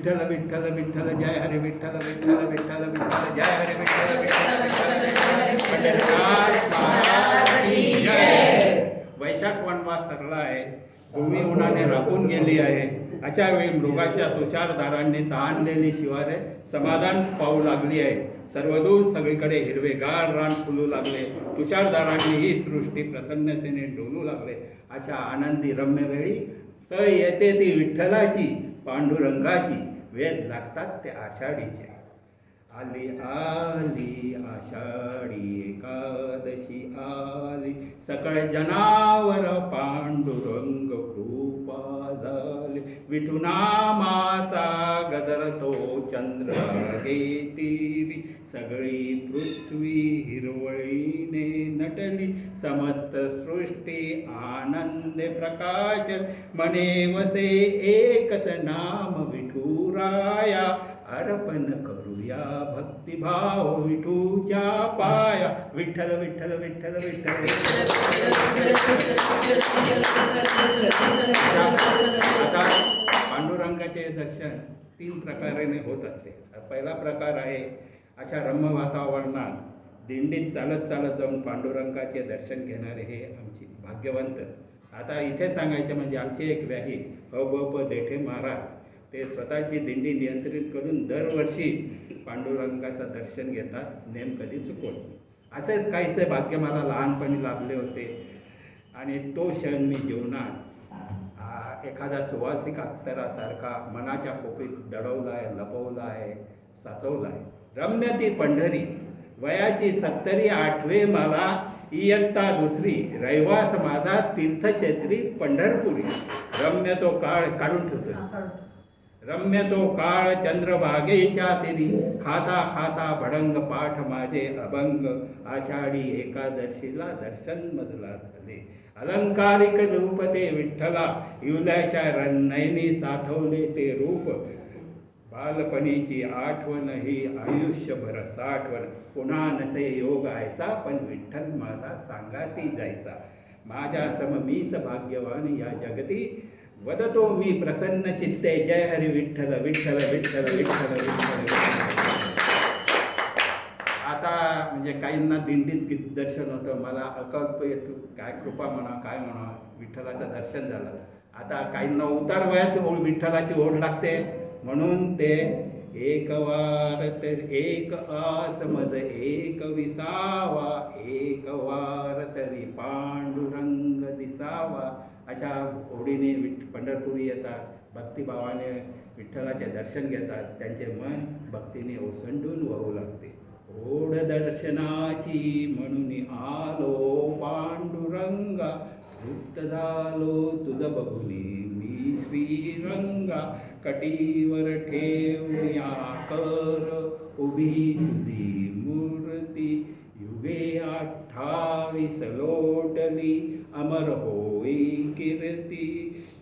विठ्ठल विठ्ठल विठ्ठल जय हरे विठ्ठल विठ्ठल विठ्ठल विठ्ठल जय हरे विठ्ठल विठ्ठल विठ्ठल. वैशाख वनवास सरला आहे, भूमी उन्हाने राखून गेली आहे. अशा वेळी मृगाच्या तुषारधारांनी ताणलेली शिवारे समाधान पाहू लागली आहे. सर्वदूर सगळीकडे हिरवेगार रान फुलू लागले. तुषारधारांनी ही सृष्टी प्रसन्नतेने डोलू लागले. अशा आनंदी रम्य वेळी सळ येते ती विठ्ठलाची, पांडुरंगाची. वेद लागतात ते आषाढीचे. आली आली आषाढी एकादशी आली, सकळ जनावर पांडुरंग कृपा झाली. विठुनामाचा गजरतो चंद्र घेतीरी, सगळी पृथ्वी हिरवळीने नटली. समस्त सृष्टी आनंदे प्रकाश, मने वसे एकच नाम विठुराया. अर्पण करूया भक्तिभाव विठूच्या पाया. विठ्ठल विठ्ठल विठ्ठल विठ्ठल. आता पांडुरंगाचे दर्शन 3 प्रकाराने होत असते. पहिला प्रकार आहे अशा रम्य वातावरणात दिंडीत चालत चालत जाऊन पांडुरंगाचे दर्शन घेणारे हे आमचे भाग्यवंत. आता इथे सांगायचे म्हणजे आमचे एक व्याही ब देठे महाराज, ते स्वतःची दिंडी नियंत्रित करून दरवर्षी पांडुरंगाचं दर्शन घेतात, नेम कधी चुकवत. असेच काहीसे भाग्य मला लहानपणी लाभले होते आणि तो क्षण मी जीवनात एखादा सुवासिक अत्तरासारखा मनाच्या कोपीत दडवला आहे, लपवला आहे, साचवला आहे. रम्य ती पंढरी, वयाची 70 आठवे मला, इयत्ता 2 रहिवास माझा तीर्थक्षेत्री पंढरपुरी. रम्य तो काळ काढून ठेवतो. रम्य तो काळ चंद्रभागेच्या तिरी, खाता खाता भडंग पाठ माझे अभंग. आषाढी एकादशीला दर्शन मजला झाले. अलंकारिक रूप ते विठ्ठला, इवल्याच्या नयनी साठवले ते रूप. बालपणीची आठवण ही आयुष्यभर साठवण. पुन्हा नसे योग ऐसा, पण विठ्ठल माझा सांगाती जायचा. माझ्या सम मीच भाग्यवान या जगती, वदतो मी प्रसन्न चित्ते जय हरी विठ्ठल विठ्ठल विठ्ठल विठ्ठल विठ्ठल. आता म्हणजे काहींना दिंडीत दर्शन होतं, मला अकल्प येतो, काय कृपा म्हणा काय म्हणा, विठ्ठलाचं दर्शन झालं. आता काहींना उतार वयात विठ्ठलाची ओढ लागते, म्हणून ते एक वार तर एक आस मज एक विसावा, एक वार तरी पांडुरंग दिसावा. अशा ओढीने पंढरपुरी येतात, भक्तिभावाने विठ्ठलाचे दर्शन घेतात. त्यांचे मन भक्तीने ओसंडून वाहू लागते. ओढ दर्शनाची म्हणून आलो पांडुरंगा, तृप्त झालो तुझ बघुनी मी श्रीरंगा. कटीवर ठेवूया कर उभी तुझी मूर्ती, युगे 28 लोटली अमर होई कीर्ती.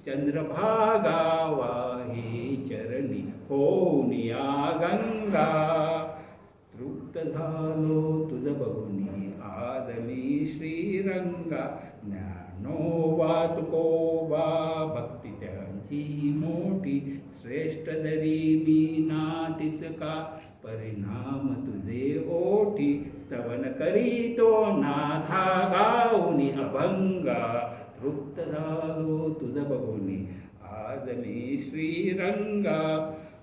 चंद्रभागा वाही चरणी होऊनिया गंगा, तृप्त झालो तुझ बघुनी आज मी श्रीरंगा. ज्ञानोबा तुकोबा भक्ती त्यांची मोठी, श्रेष्ठ जरी मी नातीत का परिणाम तुझे ओठी. स्तवन करीतो नाथा गाऊनी अभंगा, तृप्त झालो तुझ बघुनी आज मी श्रीरंगा,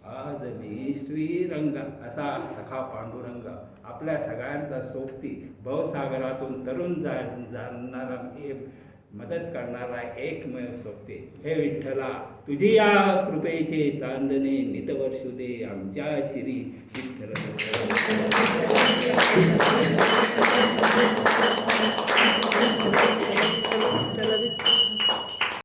आज मी श्रीरंगा. असा सखा पांडुरंग आपल्या सगळ्यांचा सोबती भवसागरातून तरुण जाणारा मदत करणारा एकमेव सोबते. हे विठ्ठला, तुझी या कृपेचे चांदणे नित वर्षू दे आमच्या शिरी. विठ्ठल